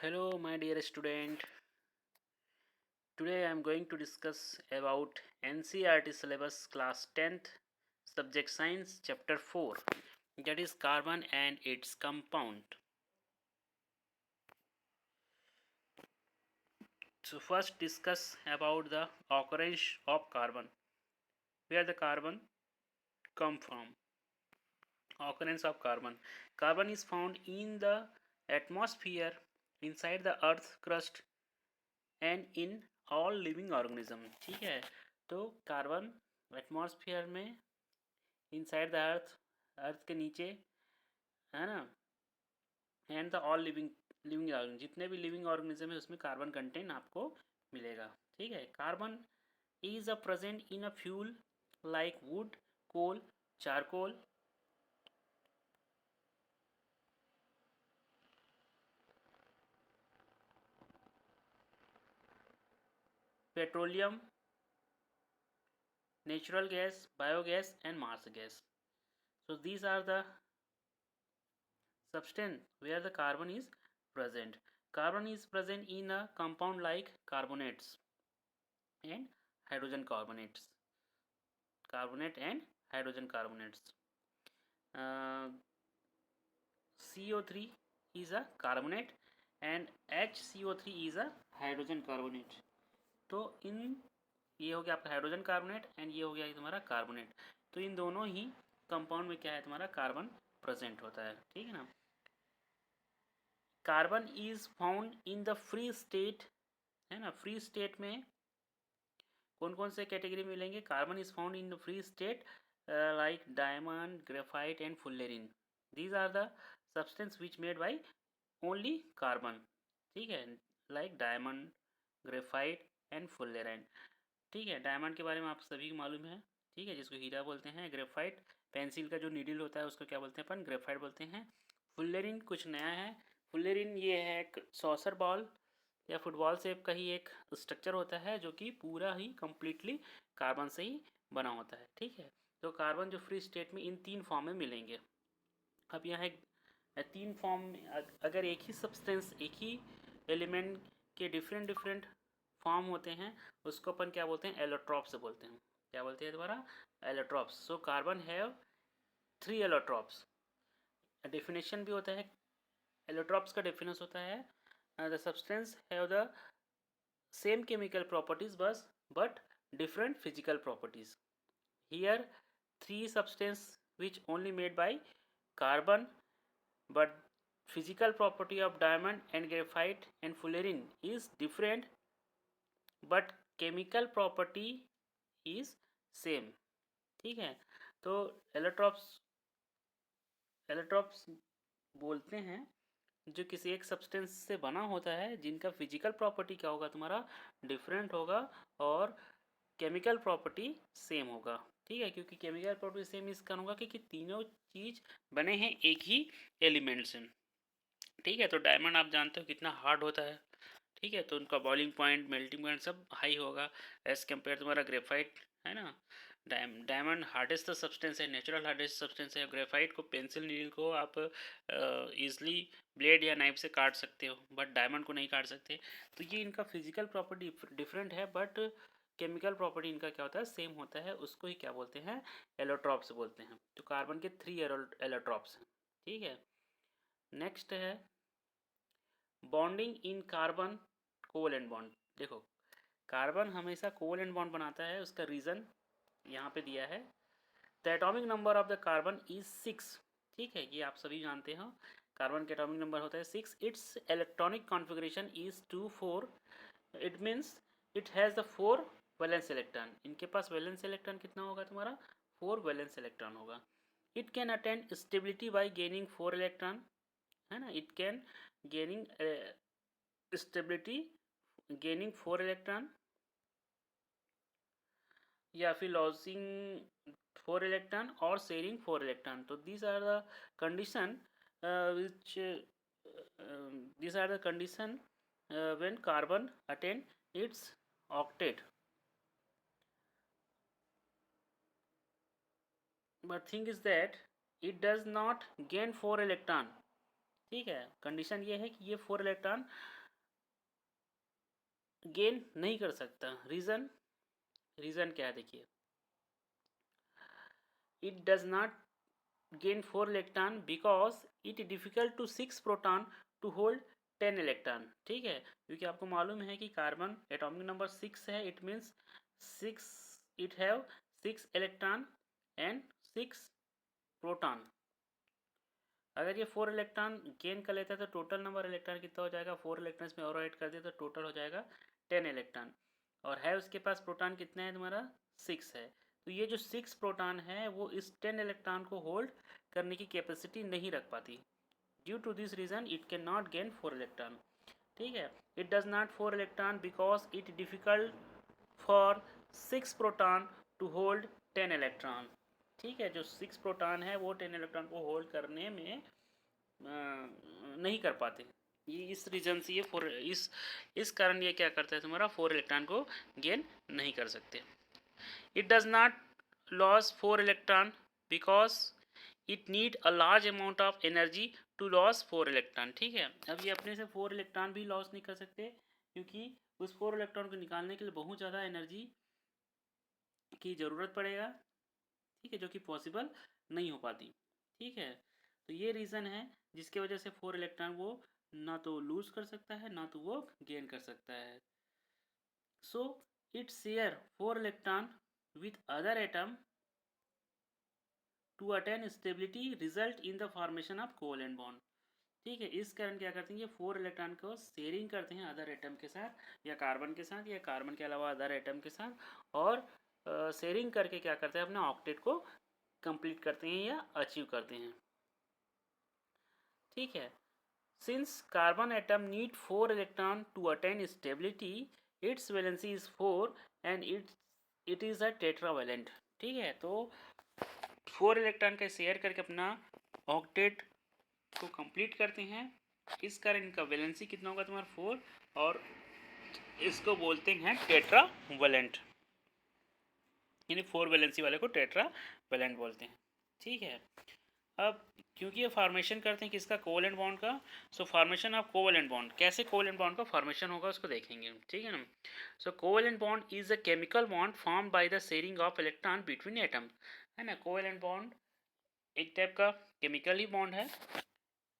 Hello, my dear student. Today I am going to discuss about NCERT syllabus class 10th subject science chapter 4, that is carbon and its compound. So first discuss about the occurrence of carbon. Where the carbon come from? Occurrence of carbon. Carbon is found in the atmosphere, inside the earth crust and in all living organism. ठीक है, तो carbon atmosphere में, inside the earth, अर्थ के नीचे, है ना, and the all living living organism, जितने भी लिविंग ऑर्गेनिज्म है उसमें कार्बन कंटेंट आपको मिलेगा. ठीक है, carbon is a present in a fuel like wood, coal, charcoal, petroleum, natural gas, biogas and Mars gas. So these are the substance where the carbon is present. Carbon is present in a compound like carbonates and hydrogen carbonates. Carbonate and hydrogen carbonates. Uh, CO3 is a carbonate and HCO3 is a hydrogen carbonate. तो इन ये हो गया आपका hydrogen carbonate and ये हो गया तुम्हारा carbonate. तो इन दोनों ही कंपाउंड में क्या है, तुम्हारा कार्बन प्रेजेंट होता है. ठीक है ना. Carbon is found in the free state, है ना. फ्री स्टेट में कौन कौन से कैटेगरी मिलेंगे? Carbon is found in the free state like diamond, graphite and fullerene. These are the substance which made by only carbon. ठीक है, like diamond, graphite and fullerene. ठीक है, डायमंड के बारे में आप सभी को मालूम है. ठीक है, जिसको हीरा बोलते हैं. ग्रेफाइट पेंसिल का जो नीडल होता है उसको क्या बोलते हैं अपन? ग्रेफाइट बोलते हैं. फुल्लेरिन कुछ नया है. फुल्लेरिन ये है एक सॉसर बॉल या फुटबॉल शेप का ही एक स्ट्रक्चर होता है जो कि पूरा ही कंप्लीटली कार्बन से ही बना होता है. ठीक है, तो कार्बन जो फ्री स्टेट में इन तीन फॉर्म में मिलेंगे. अब यहाँ एक तीन फॉर्म, अगर एक ही सब्सटेंस, एक ही एलिमेंट के डिफरेंट डिफरेंट फॉर्म होते हैं उसको अपन क्या बोलते हैं? एलोट्रॉप्स बोलते हैं. क्या बोलते हैं दोबारा? Allotropes. So carbon have 3 allotropes. Definition भी होता है एलोट्रॉप्स का. डेफिनेशन होता है the substance have the same chemical properties but different physical properties. Here 3 substance which only made by carbon, but physical property of diamond and graphite and fullerene is different but chemical property is same. ठीक है, तो allotropes allotropes बोलते हैं जो किसी एक substance से बना होता है जिनका फिजिकल प्रॉपर्टी क्या होगा तुम्हारा? डिफरेंट होगा और केमिकल प्रॉपर्टी सेम होगा. ठीक है, क्योंकि केमिकल प्रॉपर्टी सेम इस कारण होगा क्योंकि तीनों चीज बने हैं एक ही एलिमेंट से. ठीक है, तो डायमंड आप जानते हो कितना हार्ड होता है. ठीक है, तो उनका बॉइलिंग पॉइंट, मेल्टिंग पॉइंट सब हाई होगा एज कम्पेयर तुम्हारा ग्रेफाइट, है ना. डायमंड हार्डेस्ट सब्सटेंस है, नेचुरल हार्डेस्ट सब्सटेंस है. ग्रेफाइट को, पेंसिल नीडल को आप ईजिली ब्लेड या नाइफ से काट सकते हो बट डायमंड को नहीं काट सकते. तो ये इनका फिजिकल प्रॉपर्टी डिफरेंट है बट केमिकल प्रॉपर्टी इनका क्या होता है? सेम होता है. उसको ही क्या बोलते हैं? एलोट्रॉप्स बोलते हैं. तो कार्बन के 3 एलोट्रॉप्स हैं. ठीक है, नेक्स्ट है bonding in carbon covalent bond. देखो, कार्बन हमेशा कोवलेंट बॉन्ड बनाता है. उसका रीज़न यहाँ पे दिया है. The atomic number of the carbon is 6. ठीक है, ये आप सभी जानते हो. कार्बन का एटॉमिक नंबर होता है 6. It's electronic configuration is 2 4. It means it has the 4 valence electron. इनके पास वैलेंस इलेक्ट्रॉन कितना होगा तुम्हारा? 4 वैलेंस इलेक्ट्रॉन होगा. It can attend stability by gaining 4 electron, है ना. It can gaining stability gaining 4 electron या फिर लॉसिंग 4 इलेक्ट्रॉन और शेयरिंग 4 इलेक्ट्रॉन. तो these are the condition which these are the condition when carbon attain its octet. But thing is that it does not gain 4 electron. ठीक है, condition ये है कि ये 4 इलेक्ट्रॉन गेन नहीं कर सकता। रीज़न क्या है देखिए, it does not gain 4 electron because it difficult to 6 proton to hold 10 electron। ठीक है, क्योंकि आपको मालूम है कि कार्बन एटॉमिक नंबर 6 है, it means 6 it have 6 electron and 6 proton. अगर ये 4 इलेक्ट्रॉन गेन कर लेता है तो टोटल नंबर इलेक्ट्रॉन कितना हो जाएगा, 4 इलेक्ट्रॉन्स में और ऐड कर दिया तो टोटल हो जाएगा 10 इलेक्ट्रॉन। और है उसके पास प्रोटॉन कितना है तुम्हारा, 6 है। तो ये जो 6 प्रोटॉन है वो इस 10 इलेक्ट्रॉन को होल्ड करने की कैपेसिटी नहीं रख पाती। Due to this reason it can not gain 4 electron. ठीक है, it does not 4 electron because it difficult for 6 proton to hold 10 electron. ठीक है, जो 6 प्रोटॉन है वो 10 इलेक्ट्रॉन को होल्ड करने में नहीं कर पाते। ये इस रीजन से ये फोर इस कारण ये क्या करता है तुम्हारा 4 इलेक्ट्रॉन को गेन नहीं कर सकते। It does not loss 4 electron because it need a large amount of energy to loss 4 electron. ठीक है, अब ये अपने से 4 इलेक्ट्रॉन भी लॉस नहीं कर सकते, क्योंकि उस 4 इलेक्ट्रॉन को निकालने के लिए बहुत ज़्यादा एनर्जी की ज़रूरत पड़ेगा। ठीक है, जो कि पॉसिबल नहीं हो पाती। ठीक है, तो ये रीज़न है जिसके वजह से 4 इलेक्ट्रॉन वो ना तो लूज कर सकता है ना तो वो गेन कर सकता है। So it share 4 electron with other atom to attain stability result in the formation of covalent bond. ठीक है, इस कारण क्या करते हैं ये 4 इलेक्ट्रॉन को शेयरिंग करते हैं अदर एटम के साथ या कार्बन के साथ या कार्बन के अलावा अदर एटम के साथ, और शेयरिंग करके क्या करते हैं अपने ऑक्टेट को कंप्लीट करते हैं या अचीव करते हैं। ठीक है, since carbon atom need 4 electron to attain stability, its valency is 4 and it is a tetravalent. ठीक है, तो 4 इलेक्ट्रॉन का शेयर करके अपना ऑक्टेट को कंप्लीट करते हैं, इस कारण इनका वैलेंसी कितना होगा तुम्हारा 4, और इसको बोलते हैं टेट्रावैलेंट, यानी 4 वैलेंसी वाले को टेट्रावैलेंट बोलते हैं। ठीक है, अब क्योंकि ये फॉर्मेशन करते हैं किसका, कोवेलेंट बॉन्ड का, so formation of covalent bond, कैसे कोवेलेंट बॉन्ड का फॉर्मेशन होगा उसको देखेंगे। ठीक है ना, so covalent bond is a chemical bond form by the sharing of electron between atom. है ना, कोवेलेंट बॉन्ड एक टाइप का केमिकल ही बॉन्ड है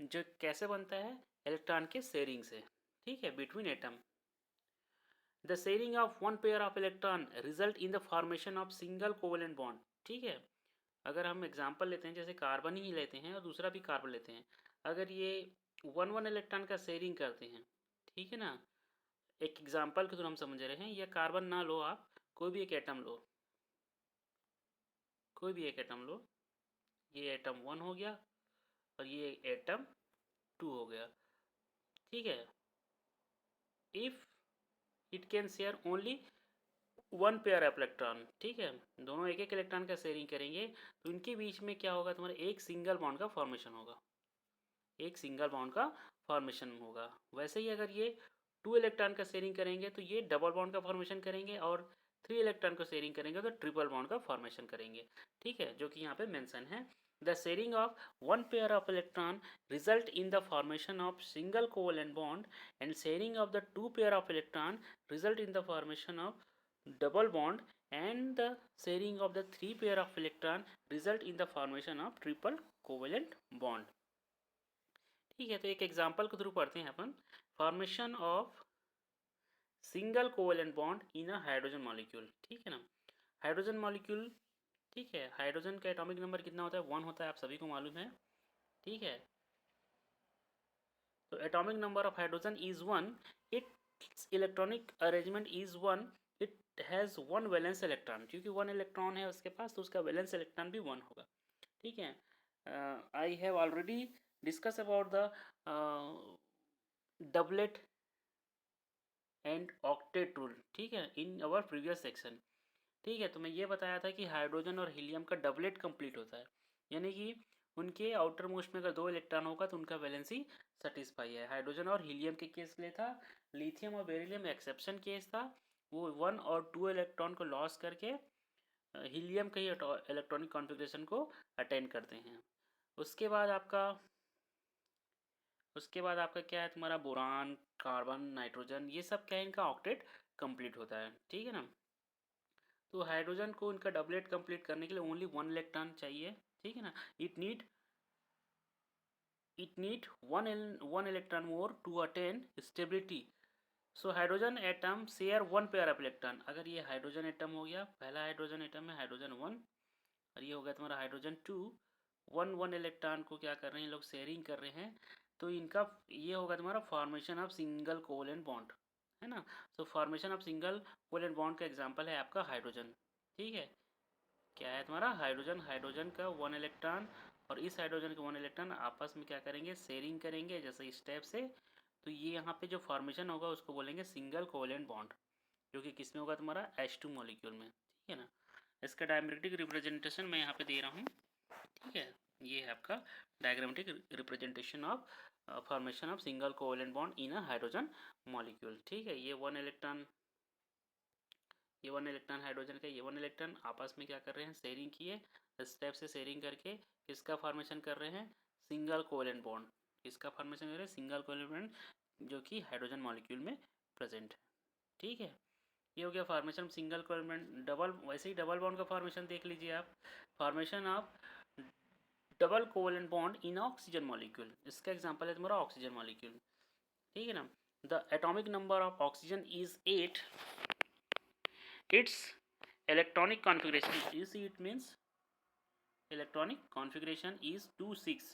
जो कैसे बनता है, इलेक्ट्रॉन के शेयरिंग से। ठीक है, between atom the sharing of one pair of electron result in the formation of single covalent bond. ठीक है, अगर हम एग्जांपल लेते हैं जैसे कार्बन ही लेते हैं और दूसरा भी कार्बन लेते हैं, अगर ये 1 इलेक्ट्रॉन का शेयरिंग करते हैं, ठीक है ना, एक एग्जांपल के थ्रू हम समझ रहे हैं, या कार्बन ना लो आप, कोई भी एक एटम लो, कोई भी एक एटम लो, ये एटम 1 हो गया और ये एटम 2 हो गया। ठीक है, if it can share only 1 pair of electron, ठीक है, दोनों एक एक इलेक्ट्रॉन का शेयरिंग करेंगे तो इनके बीच में क्या होगा तुम्हारा, एक सिंगल बॉन्ड का फॉर्मेशन होगा, एक सिंगल बॉन्ड का फॉर्मेशन होगा। वैसे ही अगर ये 2 इलेक्ट्रॉन का शेयरिंग करेंगे तो ये डबल बॉन्ड का फॉर्मेशन करेंगे, और 3 इलेक्ट्रॉन को शेयरिंग करेंगे तो ट्रिपल बॉन्ड का फॉर्मेशन करेंगे। ठीक है, जो कि यहाँ पे मेंशन है, the sharing of 1 pair of electron result in the formation of single covalent bond and sharing of the 2 pair of electron result in the formation of double bond, and the sharing of the 3 pair of electron result in the formation of triple covalent bond। ठीक है, तो एक example के through पढ़ते हैं अपन, formation of single covalent bond in a hydrogen molecule. ठीक है ना, हाइड्रोजन मॉलिक्यूल, ठीक है, हाइड्रोजन का एटॉमिक नंबर कितना होता है, 1 होता है, आप सभी को मालूम है। ठीक है, तो atomic number of hydrogen is 1, it's electronic arrangement is 1, it has 1 valence electron, क्योंकि 1 इलेक्ट्रॉन है उसके पास तो उसका वैलेंस इलेक्ट्रॉन भी 1 होगा। ठीक है, I have already discuss about the doublet and octet rule, ठीक है, इन अवर प्रीवियस सेक्शन। ठीक है, तो मैं ये बताया था कि हाइड्रोजन और हीलियम का डबलेट कंप्लीट होता है, यानी कि उनके आउटर मोस्ट में अगर 2 इलेक्ट्रॉन होगा तो उनका वैलेंसी सेटिस्फाई है। हाइड्रोजन और हीलियम के केस लिए था, लिथियम और बेरिलियम एक्सेप्शन केस था, वो 1 और 2 इलेक्ट्रॉन को लॉस करके हीलियम के ही इलेक्ट्रॉनिक कॉन्फ़िगरेशन को अटेंड करते हैं। उसके बाद आपका उसके बाद आपका क्या है तुम्हारा बोरान, कार्बन, नाइट्रोजन, ये सब क्या है इनका ऑक्टेट कंप्लीट होता है, ठीक है ना। तो हाइड्रोजन को इनका डबलेट कंप्लीट करने के लिए ओनली 1 इलेक्ट्रॉन चाहिए, ठीक है ना। It need one electron more to attain stability. So hydrogen atom share 1 pair of electron. अगर ये हाइड्रोजन एटम हो गया, पहला हाइड्रोजन एटम है हाइड्रोजन 1, और ये हो गया तुम्हारा हाइड्रोजन 2, 1 इलेक्ट्रॉन को क्या कर रहे हैं ये लोग शेयरिंग कर रहे हैं। तो इनका ये होगा तुम्हारा formation of single covalent bond, है ना। सो formation of single covalent bond का एग्जांपल है आपका हाइड्रोजन, ठीक है। क्या है तुम्हारा हाइड्रोजन, हाइड्रोजन का 1 इलेक्ट्रॉन और इस हाइड्रोजन के 1 इलेक्ट्रॉन आपस में क्या करेंगे, शेयरिंग करेंगे जैसे इस टाइप से। तो ये यहाँ पे जो फॉर्मेशन होगा उसको बोलेंगे सिंगल कोवेलेंट बॉन्ड, जो कि किस में होगा तुम्हारा H2 मॉलिक्यूल में, ठीक है ना। इसका डायग्रामेटिक रिप्रेजेंटेशन मैं यहाँ पे दे रहा हूँ, ठीक है। ये है आपका diagrammatic representation of formation of single covalent bond in a hydrogen molecule, ठीक है। ये 1 इलेक्ट्रॉन, ये 1 इलेक्ट्रॉन हाइड्रोजन का, ये 1 इलेक्ट्रॉन आपस में क्या कर रहे हैं, शेयरिंग किए। इस टाइप से शेयरिंग करके किसका फॉर्मेशन कर रहे हैं, सिंगल कोवेलेंट बॉन्ड। किसका फॉर्मेशन कर रहे हैं, सिंगल कोवेलेंट बॉन्ड, जो कि हाइड्रोजन मॉलिक्यूल में प्रेजेंट है, ठीक है। ये हो गया फॉर्मेशन सिंगल कोवेलेंट। डबल, वैसे ही डबल बॉन्ड का फॉर्मेशन देख लीजिए आप, formation of double covalent bond in oxygen molecule. इसका एग्जांपल है तुम्हारा ऑक्सीजन मॉलिक्यूल, ठीक है ना। The atomic number of oxygen is 8, it's electronic configuration is, it means electronic configuration is 2,6.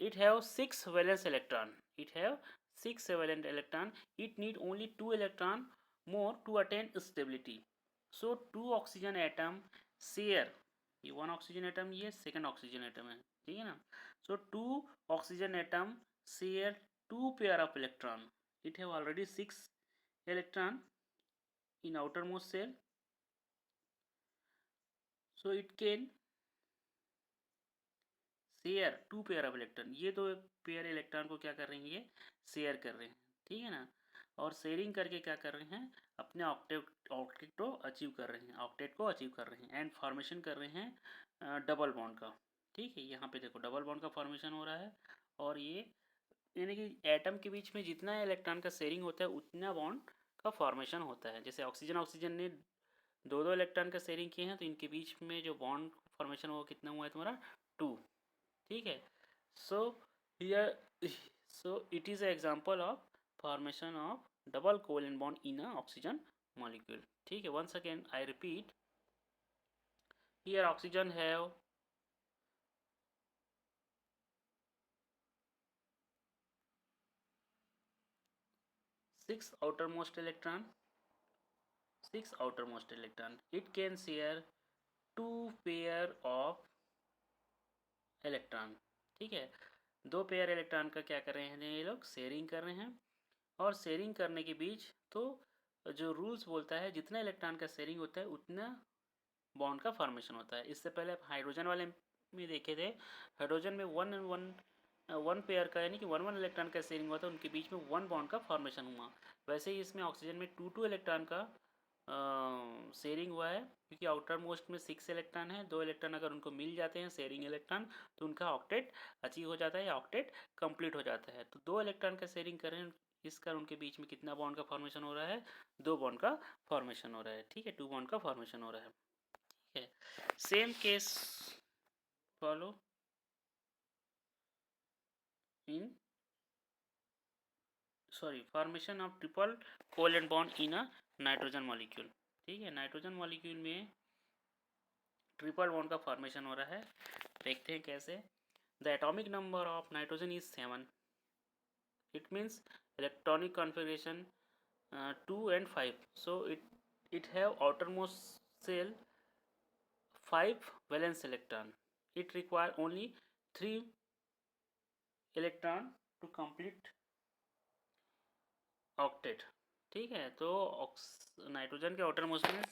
It have 6 valence electron, it have 6 valence electron. It need only 2 electron more to attain stability. So 2 oxygen atom share, ये 1 oxygen atom, ये second oxygen atom है, ठीक है ना। So 2 oxygen atom share 2 pair of electron. It have already 6 electron in outermost shell, so it can share 2 pair of electron. ये दो pair electron को क्या कर रहे हैं, ये शेयर कर रहे हैं, ठीक है ना। और शेयरिंग करके क्या कर रहे हैं, अपने ऑक्टेट को अचीव कर रहे हैं, ऑक्टेट को अचीव कर रहे हैं एंड फॉर्मेशन कर रहे हैं डबल बॉन्ड का, ठीक है। यहाँ पे देखो डबल बॉन्ड का फॉर्मेशन हो रहा है, और ये यानी कि एटम के बीच में जितना इलेक्ट्रॉन का शेयरिंग होता है उतना बॉन्ड का फॉर्मेशन होता है। जैसे ऑक्सीजन ऑक्सीजन ने दो दो इलेक्ट्रॉन का शेयरिंग किए हैं, तो इनके बीच में जो बॉन्ड फॉर्मेशन हुआ कितना हुआ है तुम्हारा 2, ठीक है। So here, so it is example of formation of double covalent bond in a oxygen molecule, ठीक है। Once again I repeat, here oxygen have 6 outermost electron, 6 outermost electron. It can share 2 pair of electron, ठीक है। दो pair electron का क्या कर रहे हैं ये लोग, शेयरिंग कर रहे हैं। और शेयरिंग करने के बीच तो जो रूल्स बोलता है जितना इलेक्ट्रॉन का शेयरिंग होता है उतना बॉन्ड का फॉर्मेशन होता है। इससे पहले आप हाइड्रोजन वाले में देखे थे, हाइड्रोजन में वन पेयर का यानी कि 1 इलेक्ट्रॉन का शेयरिंग हुआ था, उनके बीच में 1 बॉन्ड का फॉर्मेशन हुआ। वैसे ही इसमें ऑक्सीजन में 2 इलेक्ट्रॉन का शेयरिंग हुआ है, क्योंकि आउटर मोस्ट में 6 इलेक्ट्रॉन है। 2 इलेक्ट्रॉन अगर उनको मिल जाते हैं शेयरिंग इलेक्ट्रॉन, तो उनका ऑक्टेट अचीव हो जाता है या ऑक्टेट कंप्लीट हो जाता है। तो 2 इलेक्ट्रॉन का शेयरिंग कर रहे हैं, इस कारण उनके बीच में कितना बॉन्ड का फॉर्मेशन हो रहा है, 2 बॉन्ड का फॉर्मेशन हो रहा है, ठीक है। 2 बॉन्ड का फॉर्मेशन हो रहा है, ठीक है। Same case follow in, sorry, formation of triple covalent bond in a nitrogen molecule, ठीक है। नाइट्रोजन मॉलिक्यूल में ट्रिपल बॉन्ड का फॉर्मेशन हो रहा है, देखते हैं कैसे। The atomic number of nitrogen is 7, it means electronic configuration 2 and 5. So it have outermost shell 5 valence electron. It require only 3 electron to complete octet, ठीक है। तो नाइट्रोजन के आउटर मोस्ट में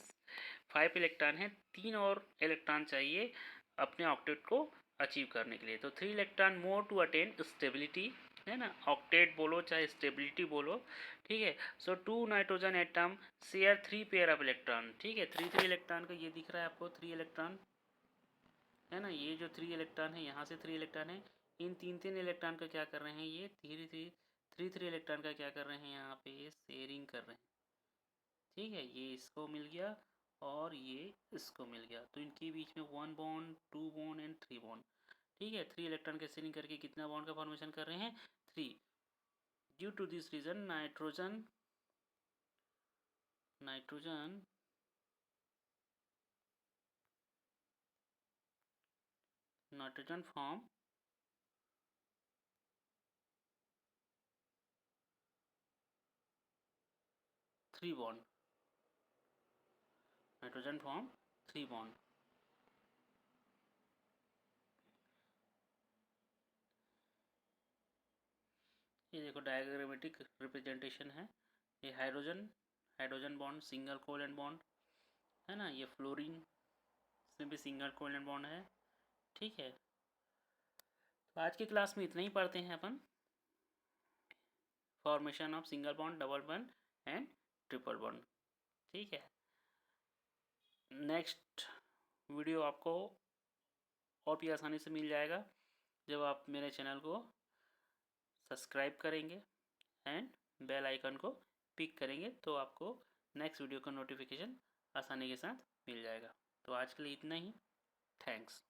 5 इलेक्ट्रॉन है, 3 और इलेक्ट्रॉन चाहिए अपने ऑक्टेट को अचीव करने के लिए। तो 3 electron more to attain stability, है ना, ऑक्टेट बोलो चाहे स्टेबिलिटी बोलो, ठीक है। So 2 nitrogen atom share 3 pair of electron, ठीक है। 3 इलेक्ट्रॉन का ये दिख रहा है आपको, 3 इलेक्ट्रॉन है ना, ये जो 3 इलेक्ट्रॉन है यहाँ से 3 इलेक्ट्रॉन है, इन 3 इलेक्ट्रॉन का क्या कर रहे हैं, ये 3 इलेक्ट्रॉन का क्या कर रहे हैं, यहाँ पे ये शेयरिंग कर रहे हैं। ठीक है, ये इसको मिल गया और ये इसको मिल गया, तो इनके बीच में 1 बॉन्ड, 2 बॉन्ड एंड 3 बॉन्ड। ठीक है, 3 इलेक्ट्रॉन के शेयरिंग करके कितना बॉन्ड का फॉर्मेशन कर रहे हैं, 3। Due to this reason nitrogen form 3 bond, nitrogen form 3 bond. ये देखो डायग्रामेटिक रिप्रेजेंटेशन है। ये hydrogen bond single covalent bond है ना, ये फ्लोरीन इसमें भी सिंगल कोवेलेंट बॉन्ड है। ठीक है, तो आज की क्लास में इतना ही पढ़ते हैं अपन, formation of single bond, double bond and triple bond. ठीक है, नेक्स्ट वीडियो आपको और भी आसानी से मिल जाएगा जब आप मेरे चैनल को सब्सक्राइब करेंगे एंड बेल आइकन को पिक करेंगे, तो आपको नेक्स्ट वीडियो का नोटिफिकेशन आसानी के साथ मिल जाएगा। तो आज के लिए इतना ही, थैंक्स।